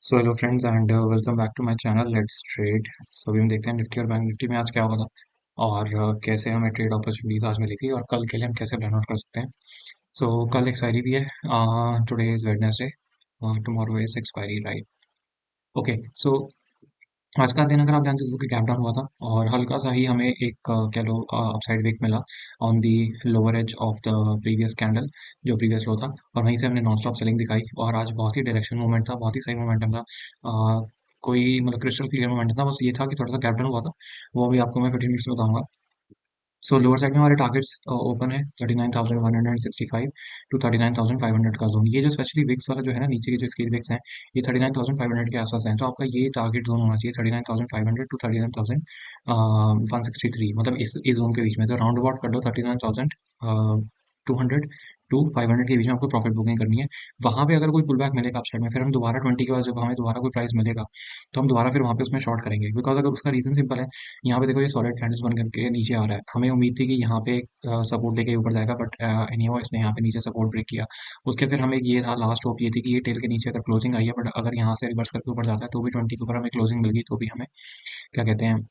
So hello friends and welcome back to my channel let's trade. So अभी हम देखते हैं निफ्टी और बैंक निफ्टी में आज क्या होगा और कैसे हमें ट्रेड अपॉर्चुनिटीज आज मिली थी और कल के लिए हम कैसे प्लान आउट कर सकते हैं। सो कल एक्सपायरी भी है। Today is Wednesday, tomorrow is expiry, right? Okay. So आज का दिन अगर आप ध्यान से देखो कि गैप डाउन हुआ था और हल्का सा ही हमें एक कह लो अपसाइड विक मिला on the lower edge of the previous candle, जो प्रीवियस लो था। और वहीं से हमने नॉन स्टॉप सेलिंग दिखाई और आज बहुत ही डायरेक्शन मूवमेंट था, बहुत ही सही मोमेंटम था। कोई मतलब क्रिस्टल क्लियर मोमेंट था, बस ये था कि थोड़ा सा गैप डाउन हुआ था। वो भी आपको मैं 15 मिनट्स में बताऊंगा। सो लोअर साइड में हमारे टारगेट्स ओपन है 39,165 टू 39,500 का जोन। ये जो स्पेशली विक्स वाला जो है ना, नीचे के जो स्केल विक्स हैं, ये 39,500 के आसपास हैं। तो आपका ये टारगेट जोन होना चाहिए 39,500 टू 39,163, मतलब इस जोन के बीच में। तो राउंड अबाउट कर लो 39,200 टू 500 के बीच में आपको प्रॉफिट बुकिंग करनी है। वहां पे अगर कोई पुल बैक मिलेगा अपसाइड में, फिर हम दोबारा 20 के बाद जब हमें दोबारा कोई प्राइस मिलेगा तो हम दोबारा फिर वहां पे उसमें शॉर्ट करेंगे। बिकॉज अगर उसका रीजन सिंपल है, यहाँ पे देखो ये सॉलिड कैंडल्स बन करके नीचे आ रहा है। हमें उम्मीद थी कि यहाँ पे सपोर्ट लेके ऊपर जाएगा, बट एनीहाउ इसने यहाँ पे नीचे सपोर्ट ब्रेक किया। उसके फिर हमें ये था, लास्ट होप ये थी कि ये टेल के नीचे अगर क्लोजिंग आई है, बट अगर यहाँ से रिवर्स करके ऊपर जाता है तो भी 20 के ऊपर हमें क्लोजिंग मिल गई तो भी हमें क्या कहते हैं,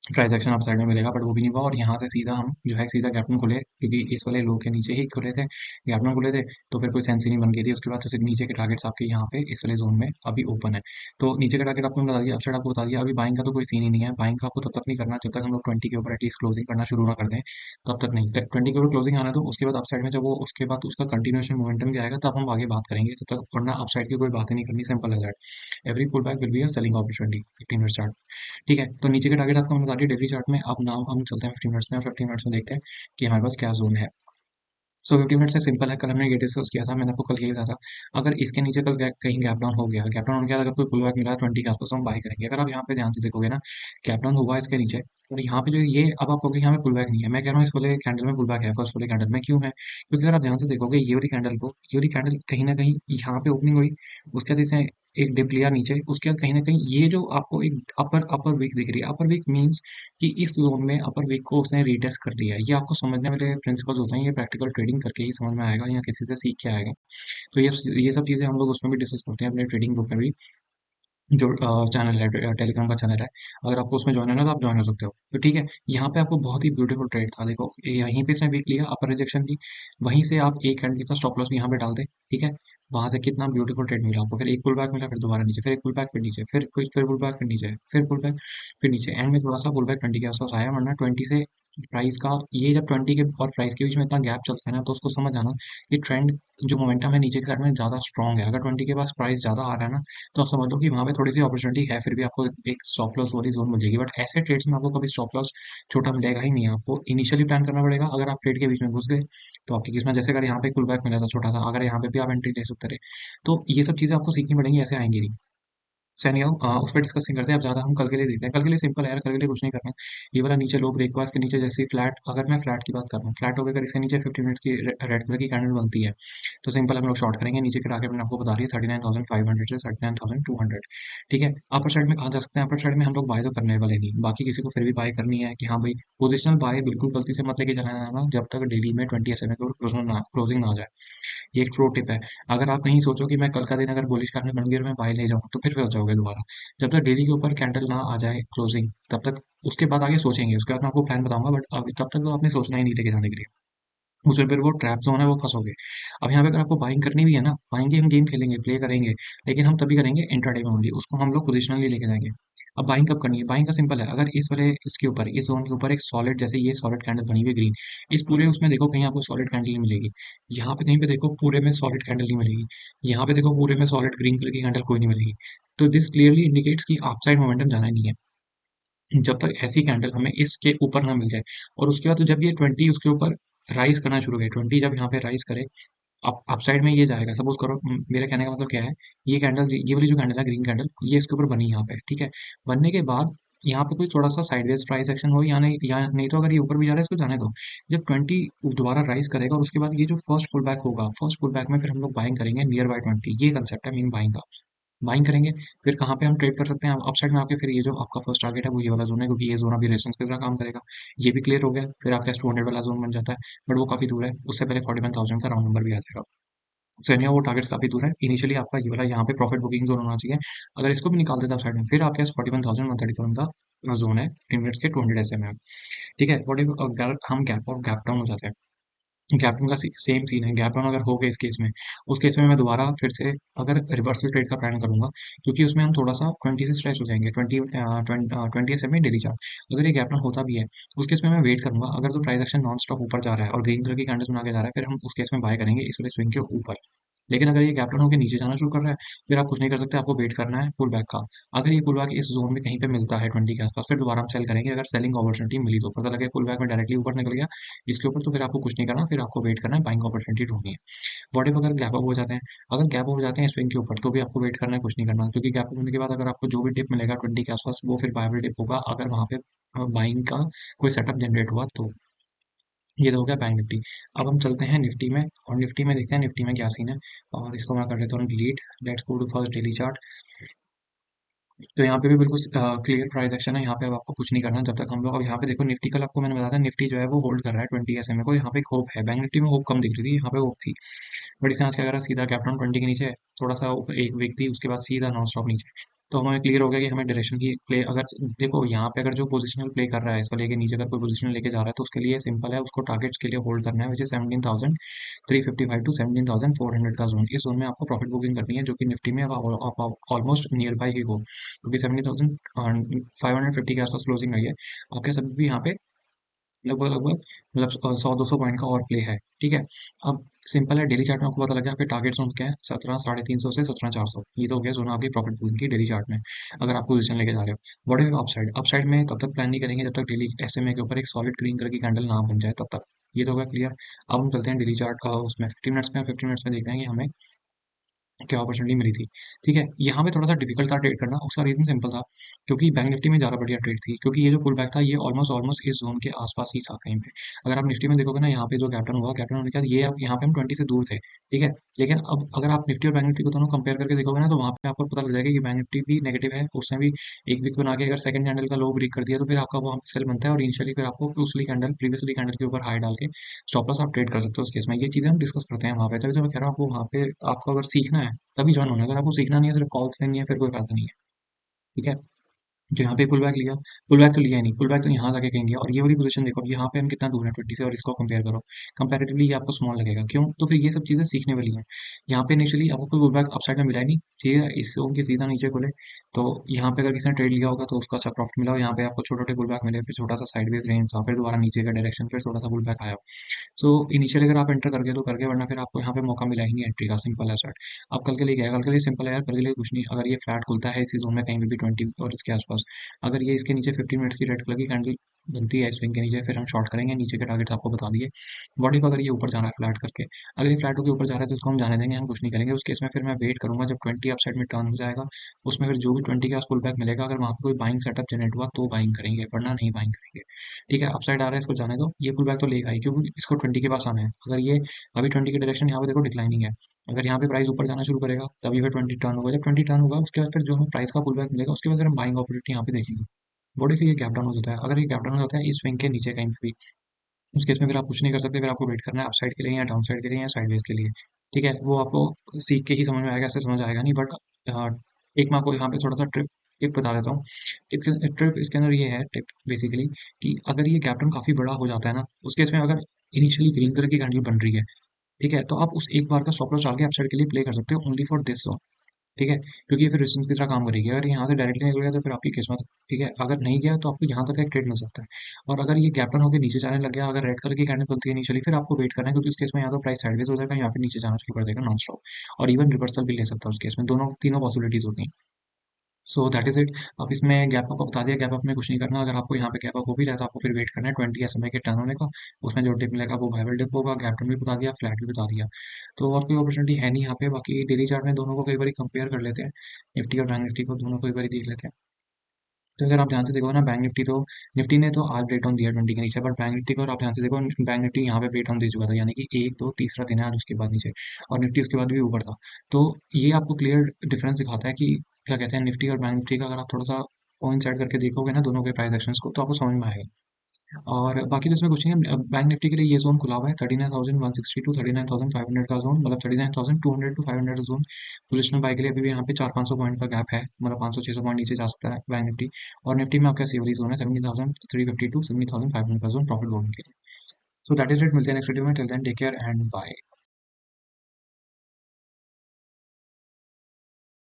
प्राइस एक्शन अपसाइड में मिलेगा। बट वो भी नहीं हुआ और यहाँ से सीधा हम जो है सीधा गैप डाउन खुले, क्योंकि इस वाले लो के नीचे ही खुले थे, गैप डाउन खुले थे। तो फिर कोई सेंस ही नहीं बन गई थी। उसके बाद तो सिर्फ नीचे के टारगेट्स आपके यहाँ पे इस वाले जोन में अभी ओपन है। तो नीचे का टारगेट आपको बता दिया, अपसाइड आपको बता दिया। अभी बाइंग का तो कोई सीन ही नहीं है। बाइंग का आपको तब तक नहीं करना जब तक हम लोग 20 के ऊपर एटलीस्ट क्लोजिंग करना शुरू ना कर दें। तब तक नहीं, 20 के ऊपर क्लोजिंग आना दो। उसके बाद अपसाइड में जब वो उसके बाद उसका कंटिन्यूएशन मोमेंटम क्या आएगा तब हम आगे बात करेंगे। तब तक वरना अपसाइड की कोई बात ही नहीं करनी, सिंपल है that. Every pull back will be a selling opportunity 15 minute chart. ठीक है, तो नीचे के टारगेट आपको मैं बता दिया डेली चार्ट में। अब नाउ हम चलते हैं 15 मिनट्स में और 15 मिनट्स में देखते हैं कि हमारे पास क्या जोन है। सो 15 मिनट से सिंपल है। कल हमने ये डिस्कस किया था, मैंने आपको कल यही कहा था, अगर इसके नीचे कल कहीं गैप डाउन हो गया, गैप डाउन हो गया, अगर कोई पुल बैक मिला 20 के आसपास, तो हम बाई करेंगे। अगर आप यहाँ पे ध्यान से देखोगे ना, गैप डाउन हुआ है इसके नीचे और यहाँ पे जो ये अब आप कहोगे यहाँ पे पुल बैक नहीं है। मैं कह रहा हूँ इस वाले कैंडल में पुल बैक है, फर्स्ट वाले कैंडल में। क्यों है? क्योंकि अगर आप ध्यान से देखोगे ये वाली कैंडल को, ये वाली कैंडल कहीं ना कहीं यहाँ पे ओपनिंग हुई, उसके बाद इसे एक डिप लिया नीचे, उसके बाद कहीं ना कहीं ये जो आपको एक अपर अपर वीक दिख रही है, अपर वीक मीन्स कि इस जोन में अपर वीक को उसने रीटेस्ट कर दिया है। ये आपको समझने वाले प्रिंसिपल्स होते हैं, ये प्रैक्टिकल ट्रेडिंग करके ही समझ में आएगा या किसी से सीख के आएगा। तो ये सब चीज़ें हम लोग उसमें भी डिस्कस करते हैं अपने ट्रेडिंग ग्रुप में भी, जो चैनल है, टेलीग्राम का चैनल है। अगर आपको उसमें ज्वाइन होना है तो आप ज्वाइन हो सकते हो। तो ठीक है, यहाँ पे आपको बहुत ही ब्यूटीफुल ट्रेड था। देखो यहीं पे इसने वीक लिया, अपर रिजेक्शन की, वहीं से आप एक कैंडल का स्टॉप लॉस भी यहाँ पे डाल दे। ठीक है, वहां से कितना ब्यूटीफुल ट्रेड मिला आपको। फिर एक पुल बैक मिला, फिर दोबारा नीचे, फिर एक पुल बैक, फिर नीचे, फिर पुल बैक, फिर नीचे, फिर पुल बैक, फिर नीचे। एंड में थोड़ा सा पुल बैक 20 के आसपास आया, वरना 20 से प्राइस का, ये जब 20 के और प्राइस के बीच में इतना गैप चलता है ना, तो उसको समझ आना कि ट्रेंड जो मोमेंटम है नीचे की साइड में ज़्यादा स्ट्रॉन्ग है। अगर 20 के पास प्राइस ज़्यादा आ रहा है ना, तो आप समझ लो कि वहाँ पे थोड़ी सी अपॉर्चुनिटी है। फिर भी आपको एक स्टॉप लॉस वाली जोन मिल जाएगी। बट ऐसे ट्रेड्स में आपको कभी स्टॉप लॉस छोटा मिलेगा ही नहीं। आपको इनिशियली प्लान करना पड़ेगा। अगर आप ट्रेड के बीच में घुस गए तो आपकी किस्मत, जैसे अगर यहाँ पे पुल बैक मिला था छोटा सा, अगर यहाँ पे भी आप एंट्री ले सकते रहे, तो ये सब चीज़ें आपको सीखनी पड़ेंगी, ऐसे आएंगी नहीं। सैनियो उस पर डिस्कसिंग करते हैं। अब ज़्यादा हम कल के लिए देखते हैं। कल के लिए सिंपल है यार, कल के लिए कुछ नहीं करना है। ये वाला नीचे लो ब्रेकफास्ट के नीचे जैसे फ्लैट, अगर मैं फ्लैट की बात कर रहा हूँ, फ्लैट हो गया, अगर इसके नीचे 50 मिनट्स की रेड कलर की कैंडल बनती है, तो सिंपल हम लोग शॉर्ट करेंगे। नीचे के टारगेट मैंने आपको बता रही है 39,500 से 39,200। ठीक है, अपर साइड में कहाँ जा सकते हैं? अपर साइड में हम लोग बाय तो करने वाले नहीं, बाकी किसी को फिर भी बाय करनी है कि हाँ भाई, पोजिशनल बाय बिल्कुल गलती से मत लेके चला जाना जब तक डेली में 20 SMA के क्लोजिंग ना आ जाए। ये एक प्रो टिप है। अगर आप कहीं सोचो कि मैं कल का दिन अगर बुलिश करने बन गया और मैं बाय ले जाऊँ, तो फिर फंस जाओगे दोबारा। जब तक डेली के ऊपर कैंडल ना आ जाए क्लोजिंग, तब तक, उसके बाद आगे सोचेंगे। उसके बाद मैं आपको प्लान बताऊंगा, बट अभी तब तक तो आपने सोचना ही नहीं लेके जाने के लिए। उसमें फिर वो ट्रैप जोन है, वो फंसोगे। अब यहाँ पे अगर आपको बाइंग करनी भी है ना, बाइंग हम गेम खेलेंगे, प्ले करेंगे, लेकिन हम तभी करेंगे इंट्राडे में ओनली। उसको हम लोग पोजिशनली लेके जाएंगे। अब बाइंग कब करनी है? बाइंग का सिंपल है, अगर इस वाले इसके ऊपर, इस जोन के ऊपर एक सॉलिड, जैसे ये सॉलिड कैंडल बनी हुई ग्रीन, इस पूरे उसमें देखो कहीं आपको सॉलिड कैंडल नहीं मिलेगी। यहाँ पे कहीं पे देखो पूरे में सॉलिड कैंडल नहीं मिलेगी। यहाँ पे देखो पूरे में सॉलिड ग्रीन कलर की कैंडल कोई नहीं मिलेगी। तो दिस क्लियरली इंडिकेट्स कि आप साइड मोमेंटम जाना ही नहीं है जब तक ऐसी कैंडल हमें इसके ऊपर ना मिल जाए। और उसके बाद तो जब ये 20 उसके ऊपर राइज करना शुरू करे, 20 जब यहाँ पे राइज करे, अप साइड में ये जाएगा। सपोज करो, मेरे कहने का मतलब क्या है, ये कैंडल, ये वाली जो कैंडल है ग्रीन कैंडल, ये इसके ऊपर बनी यहाँ पे। ठीक है, बनने के बाद यहाँ पे कोई थोड़ा सा साइडवेज प्राइस एक्शन हो या नहीं, तो अगर ये ऊपर भी जा रहा है इसको जाने दो। जब 20 दोबारा राइज करेगा और उसके बाद ये जो फर्स्ट पुल बैक होगा, फर्स्ट पुल बैक में फिर हम लोग बाइंग करेंगे नियर बाय 20। ये कंसेप्ट है मीन बाइंग का। बाइंग करेंगे, फिर कहाँ पे हम ट्रेड कर सकते हैं अपसाइड में आके? फिर ये जो आपका फर्स्ट टारगेट है वो ये वाला जोन है, क्योंकि ये जोन अभी रेजिस्टेंस की तरह काम करेगा। ये भी क्लियर हो गया, फिर आपका 200 वाला जोन बन जाता है, बट वो काफी दूर है। उससे पहले 41,000 का राउंड नंबर भी आ जाएगा। सो एनी वो टारगेट्स काफ़ी दूर है। इनिशियली आपका ये वाला यहाँ पे प्रॉफिट बुकिंग जोन होना चाहिए। अगर इसको भी निकाल देता है साइड में, फिर आपके पास 41,137 का जोन है 15 मिनट्स के 200 SMA। ठीक है, व्हाट इफ अगर हम गैप और गैप डाउन हो जाते हैं, गैप डाउन का सेम सीन है। गैप डाउन अगर हो गया इस केस में, उस केस में मैं दोबारा फिर से अगर रिवर्सल ट्रेड का प्लान करूंगा, क्योंकि उसमें हम थोड़ा सा 20 से स्ट्रेच हो जाएंगे, 20 SMA डेली चार्ट। अगर ये गैप डाउन होता भी है, उस केस में मैं वेट करूंगा। अगर तो प्राइस एक्शन नॉन स्टॉप ऊपर जा रहा है और ग्रीन कलर की कैंडल बना के जा रहा है, फिर हम उस केस में बाय करेंगे इस वाले स्विंग के ऊपर। लेकिन अगर ये गैप डाउन होकर नीचे जाना शुरू कर रहा है, फिर आप कुछ नहीं कर सकते, आपको वेट करना है पुल बैक का। अगर ये पुल बैक इस जोन में कहीं पे मिलता है 20 के आसपास, फिर दोबारा हम सेल करेंगे। अगर सेलिंग अपॉर्चुनिटी मिली तो पता लगे पुल बैक में डायरेक्टली ऊपर निकल गया इसके ऊपर, तो फिर आपको कुछ नहीं करना, फिर आपको वेट करना है, बाइंग अपॉर्चुनिटी ढूंढनी है। व्हाट इफ अगर गैप अप हो जाते हैं, अगर गैप अप हो जाते हैं स्विंग के ऊपर, तो भी आपको वेट करना है, कुछ नहीं करना, क्योंकि गैप अप होने के बाद अगर आपको जो भी डिप मिलेगा 20 के आसपास, वो फिर बायबल डिप होगा। अगर वहां पे बाइंग का कोई सेटअप जनरेट हुआ तो। ये तो हो गया बैंक निफ्टी। अब हम चलते हैं निफ्टी में, और निफ्टी में देखते हैं निफ्टी में क्या सीन है। और इसको मैं कर लेता हूँ delete. Let's go to first daily chart. तो यहाँ पे भी बिल्कुल क्लियर प्राइस एक्शन है। यहाँ पे अब आपको कुछ नहीं करना जब तक हम लोग। अब यहाँ पे देखो निफ्टी, कल आपको मैंने बताया था निफ्टी जो है वो होल्ड कर रहा है 20 SMA को। यहाँ पे एक होप है, बैंक निफ्टी में होप कम दिख रही थी, यहाँ पे होप थी। बट इसने आज क्या करा, सीधा कैप्टन 20 के नीचे थोड़ा सा एक वीक थी, उसके बाद सीधा नॉन स्टॉप नीचे। तो हमें क्लियर हो गया कि हमें डायरेक्शन की प्ले, अगर देखो यहाँ पे अगर जो पोजिशनल प्ले कर रहा है इसको लेके नीचे, अगर कोई पोजिशनल लेके जा रहा है, तो उसके लिए सिंपल है, उसको टारगेट्स के लिए होल्ड करना है, विच इज 17,355 टू 17,400 का जोन। इस जोन में आपको प्रॉफिट बुकिंग करनी है, जो कि निफ्टी में आप ऑलमोस्ट नियर बाई ही हो, क्योंकि 17,550 के आसपास क्लोजिंग आई है। आपके सभी भी यहाँ पे लगभग लगभग मतलब 100-200 पॉइंट का और प्ले है। ठीक है, अब सिंपल है, डेली चार्ट में आपको पता लग गया आपके टारगेट जोन क्या है, 17,350 से 17,400। ये तो हो गया जोन आपकी प्रॉफिट पूल की डेली चार्ट में, अगर आप पोजीशन लेके जा रहे हो। व्हाट इफ अपसाइड, अपसाइड में तब तक प्लान नहीं करेंगे जब तक डेली SMA के ऊपर एक सॉलिड ग्रीन कलर की कैंडल ना बन जाए, तब तक। ये तो होगा क्लियर। अब हम चलते हैं डेली चार्ट का, उसमें 15 मिनट्स में। 15 मिनट्स में देखते हैं कि हमें क्या अपॉर्चुनिटी मिली थी। ठीक है, यहाँ पे थोड़ा सा डिफिकल्ट था ट्रेड करना, उसका रीजन सिंपल था, क्योंकि बैंक निफ्टी में ज़्यादा बढ़िया ट्रेड थी, क्योंकि ये जो पुल बैक था ये ऑलमोस्ट ऑलमोस्ट इस जोन के आसपास ही था कहीं पे। अगर आप निफ्टी में देखोगे ना, यहाँ पे जो कैप्टन हुआ, कैप्टन होने के बाद ये अब यहाँ पे हम 20 से दूर थे। ठीक है, लेकिन अब अगर आप निफ्टी और बैंक निफ्टी को दोनों कंपेयर करके देखोगे ना, तो वहाँ पे आपको पता लग जाएगा कि बैंक निफ्टी भी नेगेटिव है, उसने भी एक वीक बना के अगर सेकंड कैंडल का लो ब्रेक कर दिया, तो फिर आपका वहाँ सेल बनता है, और इनिशियली फिर आपको पिछली कैंडल प्रीवियसली कैंडल के ऊपर हाई डाल के स्टॉप लॉस आप ट्रेड कर सकते हो। उस केस में ये चीज़ें हम डिस्कस करते हैं वहाँ पे, तभी तो मैं कह रहा हूँ आपको वहाँ पे, आपको अगर सीखना है तभी जॉइन होना है। अगर आपको सीखना नहीं है, सिर्फ कॉल्स लेनी है, फिर कोई फायदा नहीं है। ठीक है, जो यहाँ पे पुल बैक लिया, पुल बैक तो लिया ही नहीं, पुल बैक तो यहाँ जाके कहीं गया। और ये वाली पोजीशन देखो, अब यहाँ पे हम कितना दूर है 20 से, और इसको कंपेयर करो, कंपैरेटिवली ये आपको स्मॉल लगेगा, क्यों? तो फिर ये सब चीज़ें सीखने वाली हैं। यहाँ पे इनिशियली आपको कोई पुल बैक अपसाइड में मिला ही नहीं। ठीक है, इस जोन के सीधा नीचे खुले, तो यहाँ पे अगर किसी ने ट्रेड लिया होगा तो उसका अच्छा प्रॉफिट मिला, और यहाँ पे आपको छोटे छोटे पुल बैक मिले, फिर छोटा सा साइडवेज रेंज था, फिर दोबारा नीचे का डायरेक्शन, फिर थोड़ा सा पुल बैक आया। सो इनिशियली अगर आप एंटर कर गए तो कर गए, वरना फिर आपको यहाँ पे मौका मिला ही नहीं एंट्री का। सिंपल है सर। अब कल के लिए क्या है, कल के लिए सिंपल है यार, कल के लिए कुछ नहीं। अगर ये फ्लैट खुलता है इसी जोन में कहीं भी 20 और इसके आसपास, अगर ये इसके नीचे 15 मिनट्स की रेड कलर की कैंडल बनती है स्विंग के नीचे, फिर हम शॉर्ट करेंगे। नीचे के टारगेट्स आपको बता दिए। व्हाट इफ अगर ये ऊपर जा रहा है फ्लैट करके, अगर ये फ्लैट होकर ऊपर जा रहा है तो उसको हम जाने देंगे, हम कुछ नहीं करेंगे। उस केस में फिर मैं वेट करूंगा जब 20 अपसाइड में टर्न हो जाएगा, उसमें फिर जो भी 20 के आस पुल बैक मिलेगा, अगर वहाँ पे कोई बाइंग सेटअप जनरेट हुआ तो बाइंग करेंगे, वरना नहीं बाइंग करेंगे। ठीक है, अपसाइड आ रहा है, इसको जाने दो, ये पुल बैक तो लेगा ही, क्योंकि इसको 20 के पास आना है। अगर ये अभी 20 की डायरेक्शन यहाँ पे देखो डिक्लाइनिंग है, अगर यहाँ पे प्राइस ऊपर जाना शुरू करेगा तभी फिर 20 टर्न होगा। जब 20 टर्न होगा उसके बाद फिर जो हमें प्राइस का पुल बैक मिलेगा, उसके बाद फिर हम बाइंग अपॉर्चुनिटी यहाँ पे देखेंगे। व्हाट इफ ये गैप डाउन हो जाता है, अगर ये गैप डाउन हो जाता है इस स्विंग के नीचे कहीं पे भी, उस केस में फिर आप कुछ नहीं कर सकते, फिर आपको वेट करना है अपसाइड के लिए या डाउन साइड के लिए या साइडवेज के लिए। ठीक है, वो आपको सीख के ही समझ में आएगा, ऐसे समझ आएगा नहीं। बट एक मैं आपको यहाँ पे थोड़ा सा ट्रिप टिप बता देता हूँ। ट्रिप इसके अंदर ये है, टिप बेसिकली, कि अगर ये कैप्टन काफी बड़ा हो जाता है ना, उस केस में अगर इनिशियली ग्रीन कलर की कैंडल बन रही है, ठीक है, तो आप उस एक बार का स्टॉप लॉस डाल के अपसाइड के लिए प्ले कर सकते हो, ओनली फॉर दिस। ठीक है, क्योंकि ये फिर रेजिस्टेंस की तरह काम करेगी। अगर यहाँ से डायरेक्टली निकल गया तो फिर आपकी किस्मत। ठीक है, अगर नहीं गया तो आपको यहाँ तक का एक ट्रेड मिल सकता है। और अगर ये कैप्टन होकर नीचे जाने लग गया, अगर रेड कलर की कैंडल खुलती है इनिशियली, फिर आपको वेट करना है, क्योंकि उस केस में या तो प्राइस साइडवेज हो जाएगा या फिर नीचे जाना शुरू कर देगा नॉन स्टॉप, और इवन रिवर्सल भी ले सकता है उस केस में। दोनों तीनों पॉसिबिलिटीज होती हैं। So that is it. अब इसमें गैप अप बता दिया, गैप अप में कुछ नहीं करना। अगर आपको यहाँ पे गैप अप हो भी रहा है तो आपको फिर वेट करना है 20 SMA के टर्न होने का। उसमें जो डिप मिलेगा वो बाइबल डिप होगा। गैप डाउन भी बता दिया, फ्लैट भी बता दिया। तो और कोई अपॉर्चुनिटी है नहीं यहाँ पे। बाकी डेली चार्ट में दोनों को कई बार कंपेयर कर लेते हैं, निफ्टी और बैंक निफ्टी को, दोनों को एक बार देख लेते हैं। तो अगर आप ध्यान से देखो ना, बैंक निफ्टी तो, निफ्टी ने तो आज ब्रेक डाउन दिया 20 के नीचे, बट बैंक निफ्टी को, और आप ध्यान से देखो, बैंक निफ्टी यहाँ पे ब्रेक डाउन दे चुका था, यानी कि एक दो तीसरा दिन है आज उसके बाद नीचे, और निफ्टी उसके बाद भी ऊपर था। तो ये आपको क्लियर डिफरेंस दिखाता है कि क्या कहते हैं, निफ्टी और बैंक निफ्टी का अगर आप थोड़ा सा कोइंसाइड करके देखोगे ना दोनों के प्राइस एक्शंस को, तो आपको समझ में आएगा। और बाकी तो इसमें कुछ नहीं है। बैंक निफ्टी के लिए ये जोन खुला हुआ है 39,160 टू 39,500 का जोन, मतलब 39,200 टू 500 जोन। पोजिशनल बाय के लिए अभी भी यहाँ पे 400-500 पॉइंट का गैप है, मतलब 500-600 पॉइंट नीचे जा सकता है बैंक निफ्टी। और निफ्टी में आपका सेवरी जोन है 70,350 टू 70,500 का जोन प्रॉफिट बुकिंग के लिए। सो दैट इज इट, मिलते हैं नेक्स्ट वीडियो में। Till then take care and bye.